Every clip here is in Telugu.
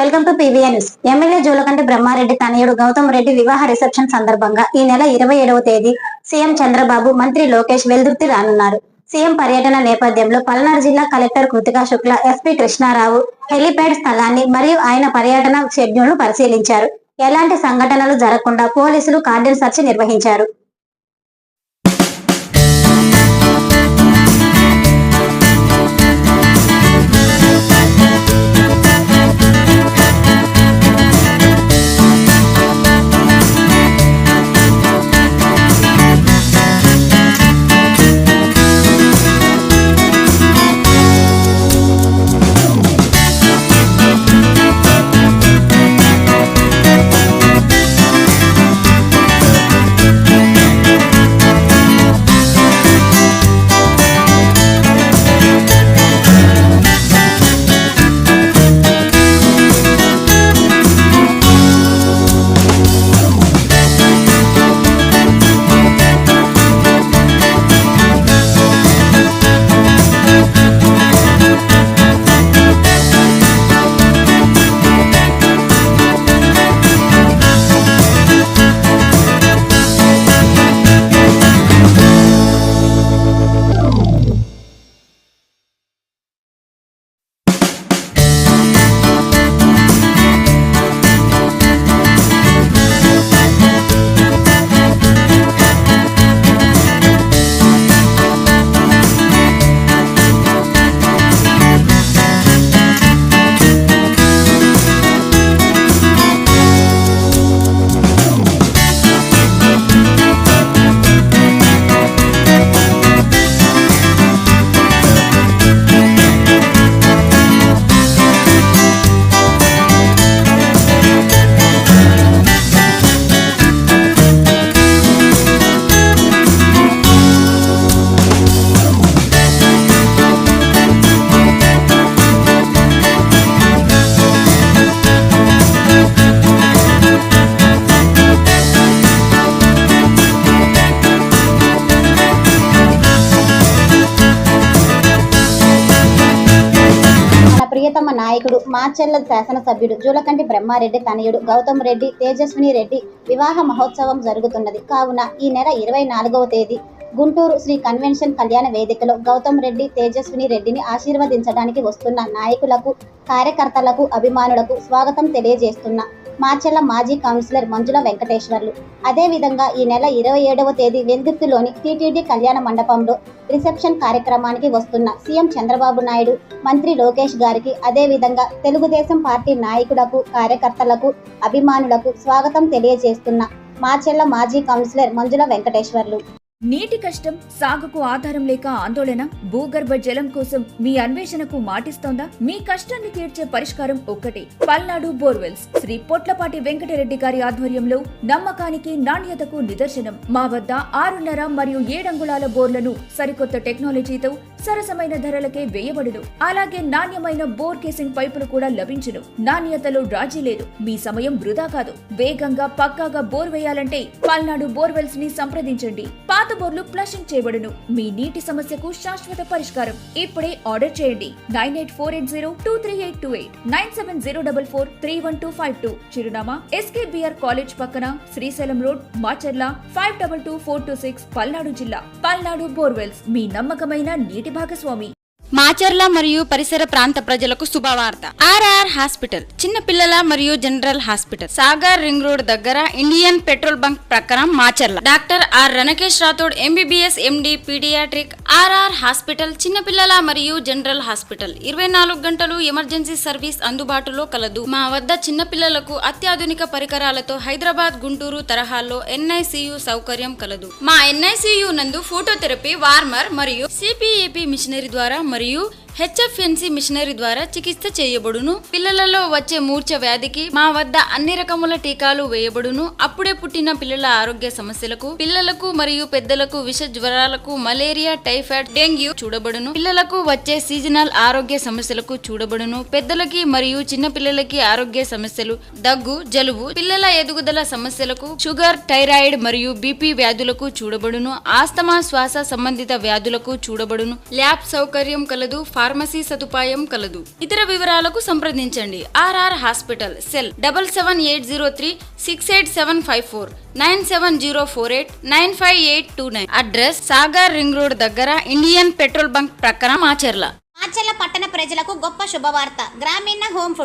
Welcome to PVN news. MLA Julakanti Brahmareddy తనయుడు గౌతమ్ రెడ్డి వివాహ రిసెప్షన్ సందర్భంగా ఈ నెల 27వ తేదీ సీఎం చంద్రబాబు, మంత్రి లోకేష్ వెల్దుర్తి రానున్నారు. సీఎం పర్యటన నేపథ్యంలో పల్నాడు జిల్లా కలెక్టర్ కృతికా శుక్ల, ఎస్పీ కృష్ణారావు హెలీప్యాడ్ స్థలాన్ని మరియు ఆయన పర్యటన షెడ్యూల్ ను పరిశీలించారు. ఎలాంటి సంఘటనలు జరగకుండా పోలీసులు కార్డన్ సెర్చ్ నిర్వహించారు. ప్రియతమ నాయకుడు మాచెల్ల శాసనసభ్యుడు జూలకంటి బ్రహ్మారెడ్డి తనయుడు గౌతమ్ రెడ్డి తేజస్విని రెడ్డి వివాహ మహోత్సవం జరుగుతున్నది. కావున ఈ నెల 24వ తేదీ గుంటూరు శ్రీ కన్వెన్షన్ కళ్యాణ వేదికలో గౌతమ్ రెడ్డి, తేజస్విని రెడ్డిని ఆశీర్వదించడానికి వస్తున్న నాయకులకు, కార్యకర్తలకు, అభిమానులకు స్వాగతం తెలియజేస్తున్న మాచెల్ల మాజీ కౌన్సిలర్ మంజుల వెంకటేశ్వర్లు. అదేవిధంగా ఈ నెల 27వ తేదీ వెల్దుర్తిలోని టీటీడీ కళ్యాణ మండపంలో రిసెప్షన్ కార్యక్రమానికి వస్తున్న సీఎం చంద్రబాబు నాయుడు, మంత్రి లోకేష్ గారికి, అదేవిధంగా తెలుగుదేశం పార్టీ నాయకులకు, కార్యకర్తలకు, అభిమానులకు స్వాగతం తెలియజేస్తున్న మాచెల్ల మాజీ కౌన్సిలర్ మంజుల వెంకటేశ్వర్లు. నీటి కష్టం, సాగుకు ఆధారం లేక ఆందోళన, భూగర్భ జలం కోసం మీ అన్వేషణకు మాటిస్తోందా? మీ కష్టాన్ని తీర్చే పరిష్కారం ఒక్కటే, పల్నాడు బోర్వెల్స్. శ్రీ పొట్లపాటి వెంకటరెడ్డి గారి ఆధ్వర్యంలో నమ్మకానికి, నాణ్యతకు నిదర్శనం. మా వద్ద 6.5 మరియు 7 అంగుళాల బోర్లను సరికొత్త టెక్నాలజీతో సరసమైన ధరలకే వేయబడును. అలాగే నాణ్యమైన బోర్ కేసింగ్ పైపులు కూడా లభించును. నాణ్యతలో రాజీ లేదు. మీ సమయం వృధా కాదు. వేగంగా, పక్కాగా బోర్ వేయాలంటే పల్నాడు బోర్వెల్స్ ని సంప్రదించండి. పాత బోర్లు ఫ్లషింగ్ చేయబడును. మీ నీటి సమస్యకు శాశ్వత పరిష్కారం. ఇప్పుడే ఆర్డర్ చేయండి. 9848023828 9704431252. చిరునామా SKBR కాలేజ్ పక్కన, శ్రీశైలం రోడ్, మాచెర్ల 522426, పల్నాడు జిల్లా. పల్నాడు బోర్వెల్స్, మీ నమ్మకమైన నీటి భాగస్వామి. మాచర్ల మరియు పరిసర ప్రాంత ప్రజలకు శుభవార్త. ఆర్ఆర్ హాస్పిటల్, చిన్న పిల్లల మరియు general hospital, Sagar ring road దగ్గర, ఇండియన్ పెట్రోల్ బంక్ ప్రక్కన, Macherla. Doctor R Ranakesh Rathod MBBS MD paediatric. RR hospital చిన్న పిల్లల మరియు జనరల్ హాస్పిటల్. 24 గంటలు ఎమర్జెన్సీ సర్వీస్ అందుబాటులో కలదు. మా వద్ద చిన్న పిల్లలకు అత్యాధునిక పరికరాలతో హైదరాబాద్, గుంటూరు తరహాల్లో NICU సౌకర్యం కలదు. మా NICU నందు ఫోటోథెరపీ, వార్మర్ మరియు CPAP మిషనరీ ద్వారా మరియు HFNC మిషనరీ ద్వారా చికిత్స చేయబడును. పిల్లలలో వచ్చే మూర్ఛ వ్యాధికి మా వద్ద అన్ని రకముల టీకాలు వేయబడును. అప్పుడే పుట్టిన పిల్లల ఆరోగ్య సమస్యలకు, పిల్లలకు మరియు పెద్దలకు విష జ్వరాలకు, మలేరియా, టైఫాయిడ్, డెంగ్యూ చూడబడును. పిల్లలకు వచ్చే సీజనల్ ఆరోగ్య సమస్యలకు చూడబడును. పెద్దలకి మరియు చిన్న పిల్లలకి ఆరోగ్య సమస్యలు, దగ్గు, జలుబు, పిల్లల ఎదుగుదల సమస్యలకు, షుగర్, థైరాయిడ్ మరియు BP వ్యాధులకు చూడబడును. ఆస్తమా, శ్వాస సంబంధిత వ్యాధులకు చూడబడును. ల్యాబ్ సౌకర్యం కలదు. ఫార్మసీ సదుపాయం కలదు. ఇతర వివరాలకు సంప్రదించండి. RR hospital, cell 7780368754, 9704895829. Address Sagar ring road దగ్గర ఇండియన్ పెట్రోల్ బంక్ ప్రక్కన మాచర్ల. మాచర్ల పట్టణ ప్రజలకు గొప్ప శుభవార్త. గ్రామీణ హోమ్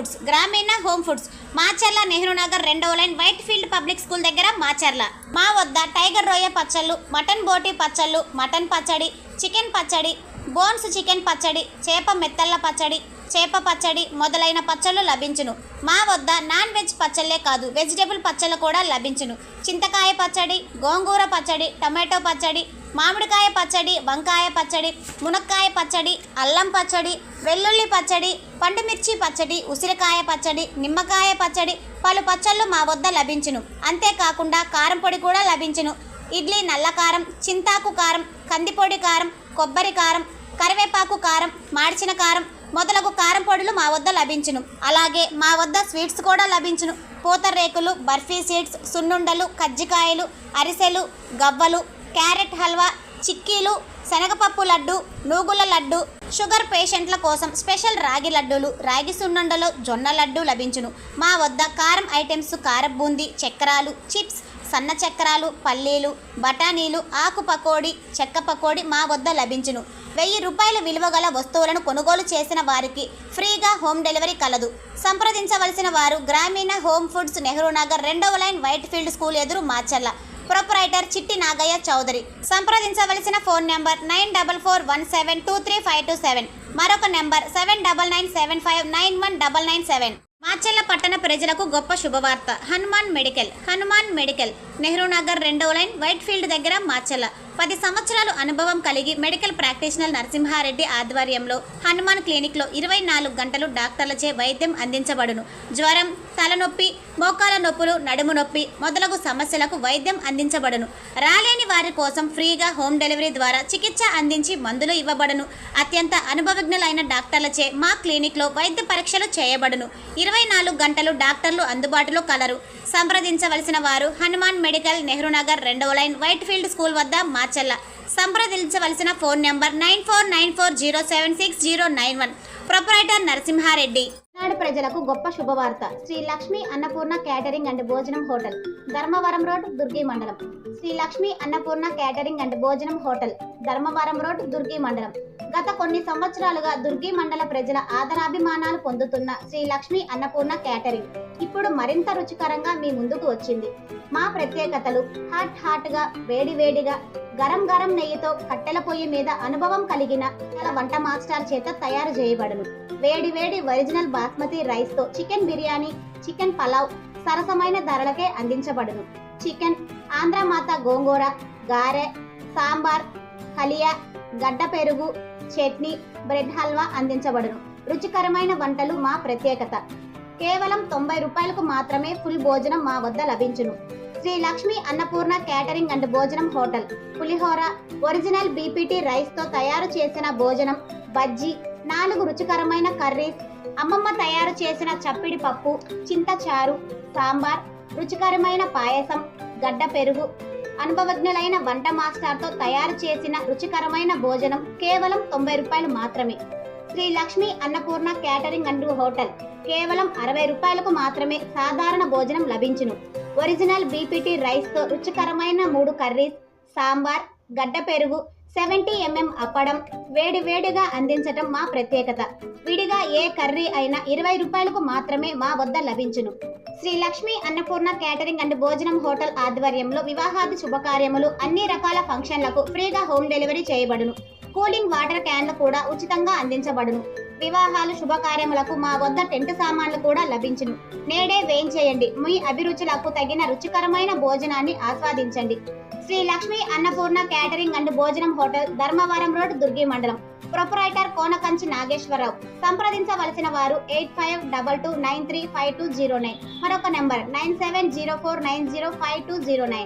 ఫుడ్స్ మాచర్ల నెహ్రూ నగర్ 2వ line white field public school దగ్గర మాచర్ల. మా వద్ద టైగర్ రొయ్య పచ్చళ్ళు, మటన్ బోటి పచ్చళ్ళు, మటన్ పచ్చడి, చికెన్ పచ్చడి, బోన్స్ చికెన్ పచ్చడి, చేప మెత్తళ్ళ పచ్చడి, చేప పచ్చడి మొదలైన పచ్చళ్ళు లభించును. మా వద్ద నాన్ వెజ్ పచ్చళ్ళే కాదు, వెజిటేబుల్ పచ్చళ్ళు కూడా లభించును. చింతకాయ పచ్చడి, గోంగూర పచ్చడి, టమాటో పచ్చడి, మామిడికాయ పచ్చడి, వంకాయ పచ్చడి, మునక్కాయ పచ్చడి, అల్లం పచ్చడి, వెల్లుల్లి పచ్చడి, పండుమిర్చి పచ్చడి, ఉసిరికాయ పచ్చడి, నిమ్మకాయ పచ్చడి, పలు పచ్చళ్ళు మా వద్ద లభించును. అంతేకాకుండా కారం పొడి కూడా లభించును. ఇడ్లీ నల్ల కారం, చింతాకు కారం, కందిపొడి కారం, కొబ్బరి కారం, కరివేపాకు కారం, మాడిచిన కారం మొదలగు కారం పొడులు మా వద్ద లభించును. అలాగే మా వద్ద స్వీట్స్ కూడా లభించును. పూతరేకులు, బర్ఫీ స్వీట్స్, సున్నుండలు, కజ్జికాయలు, అరిసెలు, గవ్వలు, క్యారెట్ హల్వా, చిక్కీలు, శనగపప్పు లడ్డు, నూగుల లడ్డు, షుగర్ పేషెంట్ల కోసం స్పెషల్ రాగి లడ్డూలు, రాగి సున్నుండలు, జొన్న లడ్డు లభించును. మా వద్ద కారం ఐటమ్స్ కారం బూందీ, చక్రాలు, చిప్స్, సన్న చక్రాలు, పల్లీలు, బఠానీలు, ఆకు పకోడీ, చెక్క పకోడీ మా వద్ద లభించును. 1000 రూపాయల విలువ గల వస్తువులను కొనుగోలు చేసిన వారికి ఫ్రీగా హోమ్ డెలివరీ కలదు. సంప్రదించవలసిన వారు గ్రామీణ హోమ్ ఫుడ్స్, నెహ్రూ నగర్ 2వ లైన్ వైట్ ఫీల్డ్ స్కూల్ ఎదురు మాచర్ల. ప్రొపరైటర్ చిట్టి నాగయ్య చౌదరి. సంప్రదించవలసిన ఫోన్ నెంబర్ 9441723527, మరొక నెంబర్ 7997591997. మాచర్ల పట్టణ ప్రజలకు గొప్ప శుభవార్త. హనుమాన్ మెడికల్ నెహ్రూ నగర్ 2వ లైన్ వైట్ ఫీల్డ్ దగ్గర మాచర్ల. 10 సంవత్సరాలు అనుభవం కలిగి మెడికల్ ప్రాక్టీషనర్ నరసింహారెడ్డి ఆధ్వర్యంలో హనుమాన్ క్లినిక్లో 24 గంటలు డాక్టర్లచే వైద్యం అందించబడును. జ్వరం, తలనొప్పి, మోకాల నొప్పులు, నడుము నొప్పి మొదలగు సమస్యలకు వైద్యం అందించబడును. రాలేని వారి కోసం ఫ్రీగా హోమ్ డెలివరీ ద్వారా చికిత్స అందించి మందులు ఇవ్వబడును. అత్యంత అనుభవజ్ఞులైన డాక్టర్లచే మా క్లినిక్లో వైద్య పరీక్షలు చేయబడును. 24 గంటలు డాక్టర్లు అందుబాటులో కలరు. సంప్రదించవలసిన వారు హనుమాన్ మెడికల్, నెహ్రూ నగర్ 2వ లైన్ వైట్ ఫీల్డ్ స్కూల్ వద్ద మాచర్ల. సంప్రదించవలసిన ఫోన్ నెంబర్ 9494076091. ప్రొపరైటర్ నరసింహారెడ్డి. నాడు ప్రజలకు గొప్ప శుభవార్త. శ్రీ లక్ష్మీ అన్నపూర్ణ క్యాటరింగ్ అండ్ భోజనం హోటల్, ధర్మవరం రోడ్, దుర్గి మండలం. శ్రీ లక్ష్మీ అన్నపూర్ణ క్యాటరింగ్ అండ్ భోజనం హోటల్, ధర్మవరం రోడ్, దుర్గి మండలం. గత కొన్ని సంవత్సరాలుగా దుర్గి మండల ప్రజల ఆదరాభిమానాలు పొందుతున్న శ్రీ లక్ష్మీ అన్నపూర్ణ క్యాటరింగ్ ఇప్పుడు మరింత రుచికరంగా మీ ముందుకు వచ్చింది. మా ప్రత్యేకతలు హాట్గా, వేడివేడిగా, గరం నెయ్యితో కట్టెల పొయ్యి మీద అనుభవం కలిగిన వంట మాస్టర్ చేత తయారు చేయబడును. వేడి ఒరిజినల్ బాస్మతి రైస్ తో చికెన్ బిర్యానీ, చికెన్ పలావ్ సరసమైన ధరలకే అందించబడును. చికెన్, ఆంధ్రమాత గోంగూర, గారె, సాంబార్, హలియా, గడ్డ పెరుగు, చట్నీ, బ్రెడ్ హల్వా అందించబడును. రుచికరమైన వంటలు మా ప్రత్యేకత. కేవలం 90 రూపాయలకు మాత్రమే ఫుల్ భోజనం మా వద్ద లభించును. శ్రీ లక్ష్మీ అన్నపూర్ణ క్యాటరింగ్ అండ్ భోజనం హోటల్. పులిహోర, ఒరిజినల్ బీపీటీ రైస్ తో తయారు చేసిన భోజనం, బజ్జీ, 4 రుచికరమైన కర్రీస్, అమ్మమ్మ తయారు చేసిన చప్పిడి పప్పు, చింతచారు, సాంబార్, రుచికరమైన పాయసం, గడ్డ పెరుగు, అనుభవజ్ఞులైన వంట మాస్టర్తో తయారు చేసిన రుచికరమైన భోజనం కేవలం 90 రూపాయలు మాత్రమే. Sri Lakshmi Annapurna catering and hotel. కేవలం 60 రూపాయలకు మాత్రమే సాధారణ భోజనం లభించును. ఒరిజినల్ బీపీటీ రైస్ తో రుచికరమైన 3 కర్రీస్, సాంబార్, గడ్డ పెరుగు, 70 mm అప్పడం వేడిగా అందించటం మా ప్రత్యేకత. విడిగా ఏ కర్రీ అయినా 20 రూపాయలకు మాత్రమే మా వద్ద లభించును. శ్రీ లక్ష్మీ అన్నపూర్ణ క్యాటరింగ్ అండ్ భోజనం హోటల్ ఆధ్వర్యంలో వివాహాది శుభకార్యములు, అన్ని రకాల ఫంక్షన్లకు ఫ్రీగా హోమ్ డెలివరీ చేయబడును. కూలింగ్ వాటర్ క్యాన్లు కూడా ఉచితంగా అందించబడును. వివాహాలు శుభకార్యములకు మా వద్ద టెంట్ సామాన్లు కూడా లభించును. నేడే వేయించేయండి. మీ అభిరుచులకు తగిన రుచికరమైన భోజనాన్ని ఆస్వాదించండి. శ్రీ లక్ష్మీ అన్నపూర్ణ క్యాటరింగ్ అండ్ భోజనం హోటల్, ధర్మవరం రోడ్, దుర్గి మండలం. ప్రొపరైటర్ కోనకంచి నాగేశ్వరరావు. సంప్రదించవలసిన వారు 8522935209. మరొక నెంబర్ 9704905209.